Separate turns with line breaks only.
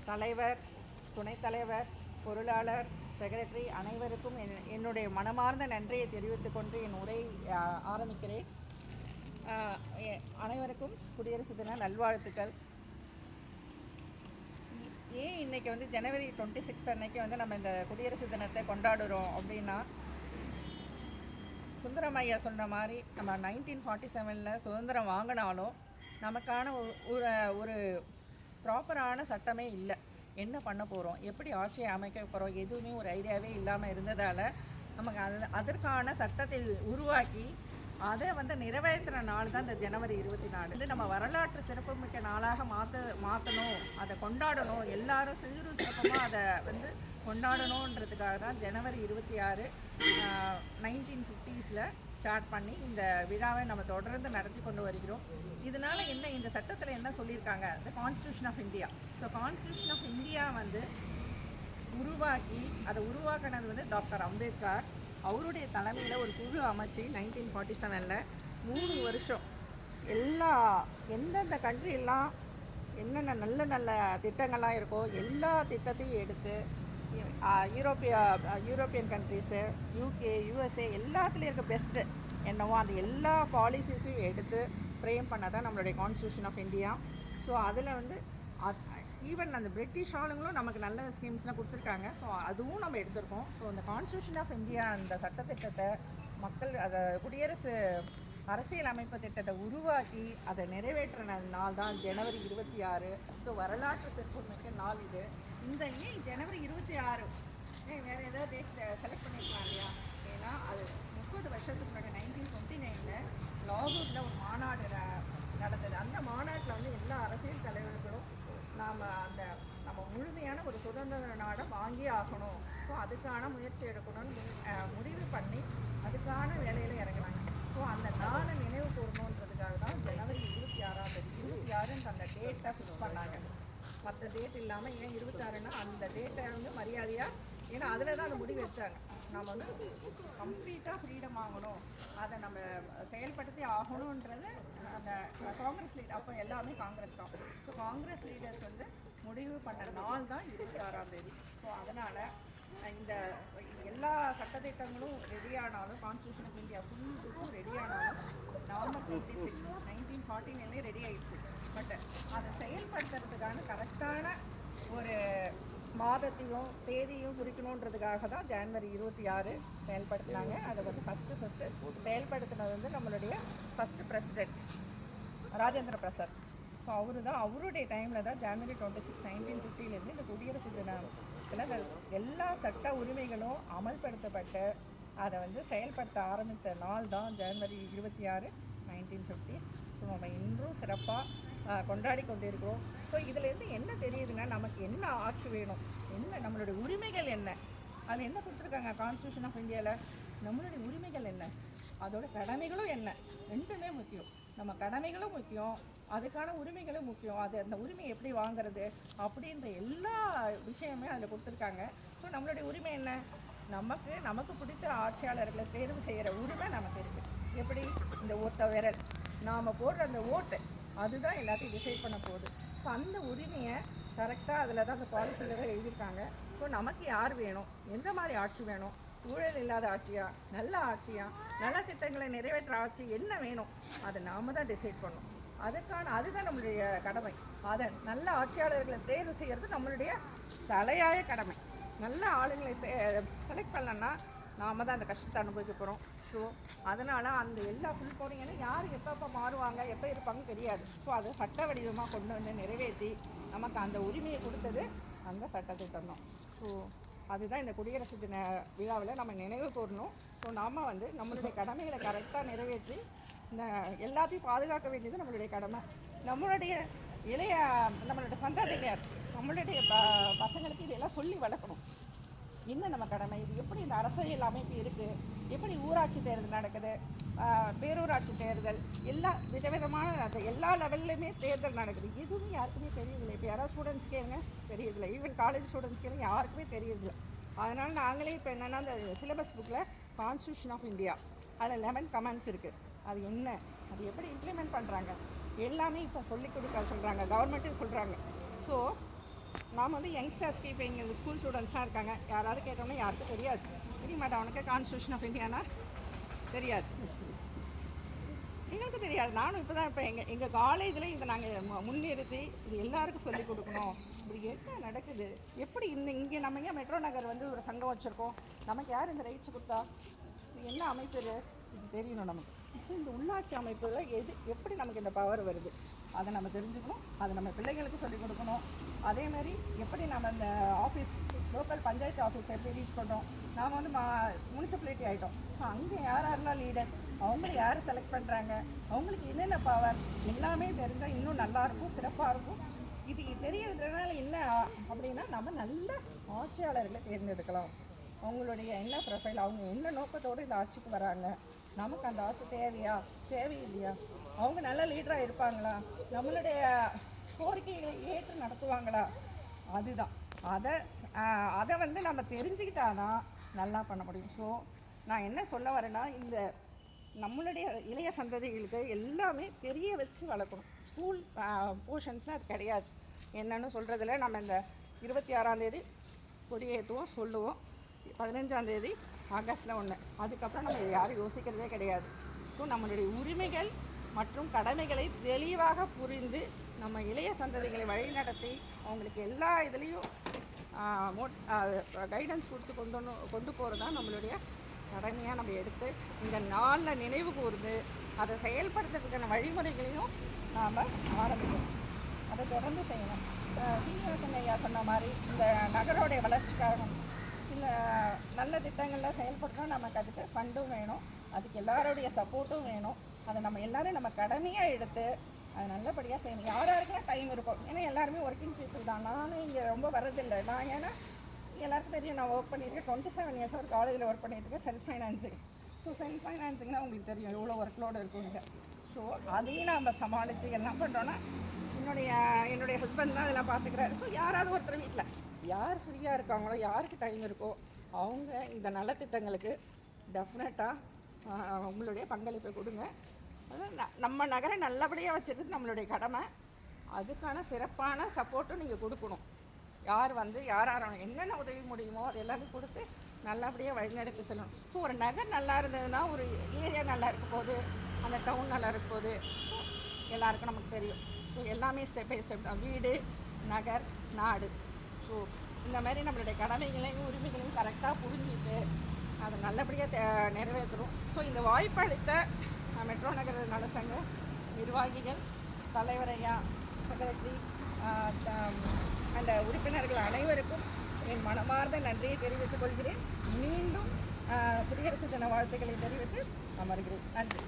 தலைவர், துணைத் தலைவர், பொருளாளர், செக்ரட்டரி அனைவருக்கும் என்னுடைய மனமார்ந்த நன்றியை தெரிவித்துக் கொண்டு என் உரை ஆரம்பிக்கிறேன். அனைவருக்கும் குடியரசு தின நல்வாழ்த்துக்கள். ஏன் இன்றைக்கி வந்து ஜனவரி 26 அன்னைக்கு வந்து நம்ம இந்த குடியரசு தினத்தை கொண்டாடுறோம் அப்படின்னா, சுந்தரம் ஐயா சொன்ன மாதிரி நம்ம 1947 சுதந்திரம் வாங்கினாலும் நமக்கான ஒரு ப்ராப்பரான சட்டமே இல்லை. என்ன பண்ண போகிறோம், எப்படி ஆட்சியை அமைக்க போகிறோம், எதுவுமே ஒரு ஐடியாவே இல்லாமல் இருந்ததால் நமக்கு அதற்கான சட்டத்தை உருவாக்கி அதை வந்து நிறைவேற்றுற நாள் தான் இந்த ஜனவரி 24. வந்து நம்ம வரலாற்று சிறப்புமிக்க நாளாக மாற்றணும், அதை கொண்டாடணும், எல்லாரும் சீரு சிறப்பமாக அதை வந்து கொண்டாடணுன்றதுக்காக தான் ஜனவரி 26 1950s ஸ்டார்ட் பண்ணி இந்த விழாவை நம்ம தொடர்ந்து நடத்தி கொண்டு வருகிறோம். இதனால் என்ன, இந்த சட்டத்தில் என்ன சொல்லியிருக்காங்க, the Constitution of India. So Constitution of India வந்து உருவாக்கி அதை உருவாக்கினது வந்து டாக்டர் அம்பேத்கர். அவருடைய தலைமையில் ஒரு குழு அமைச்சு 1947 3 வருஷம் எந்தெந்த கண்ட்ரியெல்லாம் என்னென்ன நல்ல நல்ல திட்டங்கள்லாம் இருக்கோ எல்லா திட்டத்தையும் எடுத்து யூரோப்பியன் கண்ட்ரிஸு, UK, USA எல்லாத்துலேயும் இருக்க பெஸ்ட்டு என்னவோ அந்த எல்லா பாலிசிஸையும் எடுத்து ஃப்ரேம் பண்ணதான் நம்மளுடைய கான்ஸ்டியூஷன் ஆஃப் இந்தியா. ஸோ அதில் வந்து ஈவன் அந்த பிரிட்டிஷ் ஆளுங்களும் நமக்கு நல்ல ஸ்கீம்ஸ்லாம் கொடுத்துருக்காங்க. ஸோ அதுவும் நம்ம எடுத்திருக்கோம். ஸோ அந்த கான்ஸ்டியூஷன் ஆஃப் இந்தியா அந்த சட்டத்திட்டத்தை மக்கள் அதை குடியரசு அரசியல் அமைப்பு திட்டத்தை உருவாக்கி அதை நிறைவேற்றின நாள் தான் ஜனவரி 26. ஸோ வரலாற்று சிறப்புமிக்க நாள் இது. இந்த ஏன் ஜனவரி 26 வேறு ஏதாவது டேட் செலக்ட் பண்ணியிருக்கலாம் இல்லையா? ஏன்னா அது 30 வருஷத்துக்கு முன்னாடி 1929 லாகூரில் ஒரு மாநாடு நடந்தது. அந்த மாநாட்டில் வந்து எல்லா அரசியல் தலைவர்களும் நம்ம முழுமையான ஒரு சுதந்திர நாடை வாங்கி ஆகணும், ஸோ அதுக்கான முயற்சி எடுக்கணும்னு முடிவு பண்ணி அதுக்கான வேலையில் இறங்குறாங்க. ஸோ அந்த நாளை நினைவு கூறணுன்றதுக்காக தான் ஜனவரி 26 அந்த டேட்டை ஃபிக்ஸ் பண்ணாங்க. மற்ற டேட் இல்லாமல் ஏன் 26ன்னா அந்த டேட்டை வந்து மரியாதையாக, ஏன்னா அதில் தான் அந்த முடிவு வச்சாங்க. நம்ம வந்து கம்ப்ளீட்டாக ஃப்ரீடம் ஆகணும், அதை நம்ம செயல்படுத்தி ஆகணுன்றது அந்த காங்கிரஸ் லீடர், அப்போ எல்லாமே காங்கிரஸ் தான். ஸோ காங்கிரஸ் லீடர்ஸ் வந்து முடிவு பண்ண நாள் தான் 26. ஸோ அதனால் இந்த எல்லா சட்டத்திட்டங்களும் ரெடியானாலும், கான்ஸ்டியூஷன் ஆஃப் இந்தியா ஃபுல்லும் ரெடியானாலும் நவம்பர் 26 1949 ரெடி ஆகிடுச்சு. பட் அதை செயல்படுத்துறதுக்கான கரெக்டான ஒரு மாதத்தையும் தேதியும் குறிக்கணுன்றதுக்காக தான் ஜனவரி 26 செயல்படுத்தினாங்க. அதை வந்து ஃபஸ்ட்டு செயல்படுத்தினது வந்து நம்மளுடைய first president Rajendra Prasad. So அவருடைய டைமில் தான் ஜனவரி 26 1950 இந்த குடியரசு தினத்தில் எல்லா சட்ட உரிமைகளும் அமல்படுத்தப்பட்டு அதை வந்து செயல்படுத்த ஆரம்பித்த நாள் தான் ஜனவரி 26 1950. ஸோ நம்ம இன்றும் சிறப்பாக கொண்டாடி கொண்டிருக்கிறோம். ஸோ இதிலேருந்து என்ன தெரியுதுன்னா, நமக்கு என்ன ஆட்சி வேணும், என்ன நம்மளுடைய உரிமைகள் என்ன, அதில் என்ன கொடுத்துருக்காங்க கான்ஸ்டியூஷன் ஆஃப் இந்தியாவில், நம்மளுடைய உரிமைகள் என்ன, அதோட கடமைகளும் என்ன, ரெண்டுமே முக்கியம். நம்ம கடமைகளும் முக்கியம், அதுக்கான உரிமைகளும் முக்கியம். அந்த உரிமை எப்படி வாங்குறது அப்படின்ற எல்லா விஷயமே அதில் கொடுத்துருக்காங்க. ஸோ நம்மளுடைய உரிமை என்ன, நமக்கு பிடித்த ஆட்சியாளர்களை தேர்வு செய்கிற உரிமை நமக்கு இருக்குது. எப்படி, இந்த ஒத்த விரல் நாம் போடுற அந்த ஓட்டு அதுதான் எல்லாத்தையும் டிசைட் பண்ண போகுது. ஸோ அந்த உரிமையை கரெக்டாக அதில் தான் அந்த பாலிசியில் தான் எழுதியிருக்காங்க. ஸோ நமக்கு யார் வேணும், எந்த மாதிரி ஆட்சி வேணும், ஊழல் இல்லாத ஆட்சியா, நல்ல ஆட்சியா, நல்ல திட்டங்களை நிறைவேற்ற ஆட்சி என்ன வேணும், அதை நாம் தான் டிசைட் பண்ணணும். அதுதான் நம்மளுடைய கடமை. அதை நல்ல ஆட்சியாளர்களை தேர்வு செய்கிறது நம்மளுடைய தலையாய கடமை. நல்ல ஆளுங்களை செலக்ட் பண்ணலன்னா நாம் தான் அந்த கஷ்டத்தை அனுபவிக்க போகிறோம். ஸோ அதனால் அந்த எல்லா ஃபுல் போனீங்கன்னா யார் எப்போ மாறுவாங்க, எப்போ இருப்பாங்க தெரியாது. ஸோ அதை சட்ட வடிவமாக கொண்டு வந்து நிறைவேற்றி நமக்கு அந்த உரிமையை கொடுத்தது அந்த சட்டத்திட்டம் தான். ஸோ அதுதான் இந்த குடியரசு தின விழாவில் நம்ம நினைவு கூறணும். ஸோ நாம் வந்து நம்மளுடைய கடமைகளை கரெக்டாக நிறைவேற்றி இந்த எல்லாத்தையும் பாதுகாக்க வேண்டியது நம்மளுடைய கடமை. நம்மளுடைய நம்மளுடைய சந்ததியினர், நம்மளுடைய பசங்களுக்கு இதெல்லாம் சொல்லி வளர்க்கணும். என்ன நம்ம கடமை, இது எப்படி இந்த அரசியல் அமைப்பு இருக்குது, எப்படி ஊராட்சி தேர்தல் நடக்குது, பேரூராட்சி தேர்தல், எல்லா விதவிதமான அந்த எல்லா லெவல்லையுமே தேர்தல் நடக்குது. எதுவும் யாருக்குமே தெரியவில்லை. இப்போ யாராவது ஸ்டூடெண்ட்ஸ் கேளுங்க, தெரியதில்லை. ஈவன் காலேஜ் ஸ்டூடெண்ட்ஸ் கேளுங்க, யாருக்குமே தெரியதில்லை. அதனால் நாங்களே இப்போ என்னென்னா அந்த சிலபஸ் புக்கில் கான்ஸ்டியூஷன் ஆஃப் இந்தியா அதில் 11 கமெண்ட்ஸ் இருக்குது. அது என்ன, அது எப்படி இம்ப்ளிமெண்ட் பண்ணுறாங்க எல்லாமே இப்போ சொல்லிக் கொடுக்க சொல்கிறாங்க, கவர்மெண்ட்டும் சொல்கிறாங்க. ஸோ நாம் வந்து யங்ஸ்டர்ஸ்க்கு இப்போ இங்கே இந்த ஸ்கூல் ஸ்டூடெண்ட்ஸ்லாம் இருக்காங்க, யாராவது கேட்டோம்னா யாருக்கும் தெரியாது. தெரிய மாட்டேன், அவனுக்கு கான்ஸ்டியூஷன் ஆஃப் இந்தியானா தெரியாது, எங்களுக்கும் தெரியாது. நானும் இப்போ தான் இப்போ எங்கள் காலேஜில் இதை நாங்கள் முன்னிறுத்தி இது எல்லாருக்கும் சொல்லிக் கொடுக்கணும். இப்படி என்ன நடக்குது, எப்படி இங்கே நம்ம ஏன் மெட்ரோ நகர் வந்து ஒரு சங்கம் வச்சுருக்கோம், நமக்கு யார் இந்த ரைட்ஸ் கொடுத்தா, இது என்ன அமைப்பு, இது தெரியணும் நமக்கு. இந்த உள்ளாட்சி அமைப்பில் எப்படி நமக்கு இந்த பவர் வருது அதை நம்ம தெரிஞ்சுக்கணும், அதை நம்ம பிள்ளைங்களுக்கு சொல்லிக் கொடுக்கணும். அதேமாதிரி எப்படி நம்ம இந்த ஆஃபீஸ் லோக்கல் பஞ்சாயத்து ஆஃபீஸ் எப்படி ரீச் பண்ணுறோம், நாம் வந்து முனிசிபாலிட்டி ஆகிட்டோம், அங்கே யாரெல்லாம் லீடர்ஸ், அவங்கள யார் செலக்ட் பண்ணுறாங்க, அவங்களுக்கு என்னென்ன பவர் எல்லாமே தெரிஞ்சால் இன்னும் நல்லாயிருக்கும், சிறப்பாக இருக்கும். இது தெரியறதுனால என்ன அப்படின்னா நம்ம நல்ல ஆட்சியாளர்களை தேர்ந்தெடுக்கலாம். அவங்களுடைய என்ன ப்ரொஃபைல், அவங்க என்ன நோக்கத்தோடு இந்த ஆட்சிக்கு வராங்க, நமக்கு அந்த ஆட்சி தேவையா தேவையில்லையா, அவங்க நல்ல லீடராக இருப்பாங்களா, நம்மளுடைய கோரிக்கைகளை ஏற்று நடத்துவாங்களா, அதுதான். அதை வந்து நம்ம தெரிஞ்சுக்கிட்டாதான் நல்லா பண்ண முடியும். ஸோ நான் என்ன சொல்ல வரேன்னா, இந்த நம்மளுடைய இளைய சந்ததிகளுக்கு எல்லாமே தெரிய வச்சு வளர்க்கணும். ஸ்கூல் போர்ஷன்ஸில் அது கிடையாது. என்னன்னு சொல்கிறதுல நம்ம இந்த 26ஆம் கொடியேற்றுவோம் சொல்லுவோம், 15ஆம் ஆகஸ்ட்டில் 1, அதுக்கப்புறம் நம்ம யாரும் யோசிக்கிறதே கிடையாது. ஸோ நம்மளுடைய உரிமைகள் மற்றும் கடமைகளை தெளிவாக புரிந்து நம்ம இளைய சந்ததிகளை வழிநடத்தி அவங்களுக்கு எல்லா இதுலேயும் கைடன்ஸ் கொடுத்து கொண்டு போகிறது தான் நம்மளுடைய கடமையாக நம்ம எடுத்து இந்த நாளில் நினைவு கூர்ந்து அதை செயல்படுத்துறதுக்கான வழிமுறைகளையும் நாம் ஆரம்பிக்கணும். அதை தொடர்ந்து செய்யணும். சீனிவாசன் ஐயா சொன்ன மாதிரி இந்த நகரோடைய வளர்ச்சிக்காக சில நல்ல திட்டங்களில் செயல்படுத்தணும். நமக்கு அதுக்கு ஃபண்டும் வேணும், அதுக்கு எல்லாருடைய சப்போர்ட்டும் வேணும். அதை நம்ம எல்லோரும் நம்ம கடமையாக எடுத்து அது நல்லபடியாக செய்யணும். யாருக்கெல்லாம் டைம் இருக்கும், ஏன்னா எல்லாருமே ஒர்க்கிங் பீப்புள் தான். நானும் இங்கே ரொம்ப வரதில்லை. நான் ஏன்னா எல்லாருக்கும் தெரியும், நான் ஒர்க் பண்ணியிருக்கேன், 27 இயர்ஸ் ஒரு காலேஜில் ஒர்க் பண்ணியிருக்கேன், செல்ஃப் ஃபைனான்சிங். ஸோ செல்ஃப் ஃபைனான்சிங்னா உங்களுக்கு தெரியும் எவ்வளோ ஒர்க்லோடு இருக்குங்க. ஸோ அதையும் நம்ம சமாளித்து எல்லாம் பண்ணுறோன்னா என்னுடைய ஹஸ்பண்ட் தான் அதெல்லாம் பார்த்துக்கிறாரு. ஸோ யாராவது ஒருத்தர் வீட்டில் யார் ஃப்ரீயாக இருக்காங்களோ, யாருக்கு டைம் இருக்கோ அவங்க இந்த நலத்திட்டங்களுக்கு டெஃபினட்டாக உங்களுடைய பங்களிப்பை கொடுங்க. நம்ம நகரை நல்லபடியாக வச்சுருது நம்மளுடைய கடமை. அதுக்கான சிறப்பான சப்போர்ட்டும் நீங்கள் கொடுக்கணும். யார் என்னென்ன உதவி முடியுமோ அது எல்லாத்தையும் கொடுத்து நல்லபடியாக வழிநடத்தி செல்லணும். ஸோ ஒரு நகர் நல்லா இருந்ததுன்னா ஒரு ஏரியா நல்லா இருக்க போகுது, அந்த டவுன் நல்லா இருக்க போகுது, எல்லாருக்கும் நமக்கு தெரியும். ஸோ எல்லாமே ஸ்டெப் பை ஸ்டெப் தான், வீடு, நகர், நாடு. ஸோ இந்த மாதிரி நம்மளுடைய கடமைகளையும் உரிமைகளையும் கரெக்டாக புரிஞ்சுட்டு அதை நல்லபடியாக நிறைவேற்றுறோம். ஸோ இந்த வாய்ப்பளித்த மெட்ரோ நகர நலசங்க நிர்வாகிகள், தலைவரையா, செக்ரட்டரி அந்த உறுப்பினர்கள் அனைவருக்கும் என் மனமார்ந்த நன்றியை தெரிவித்துக் கொள்கிறேன். மீண்டும் குடியரசு தின வாழ்த்துக்களை தெரிவித்து அமர்கிறேன். நன்றி.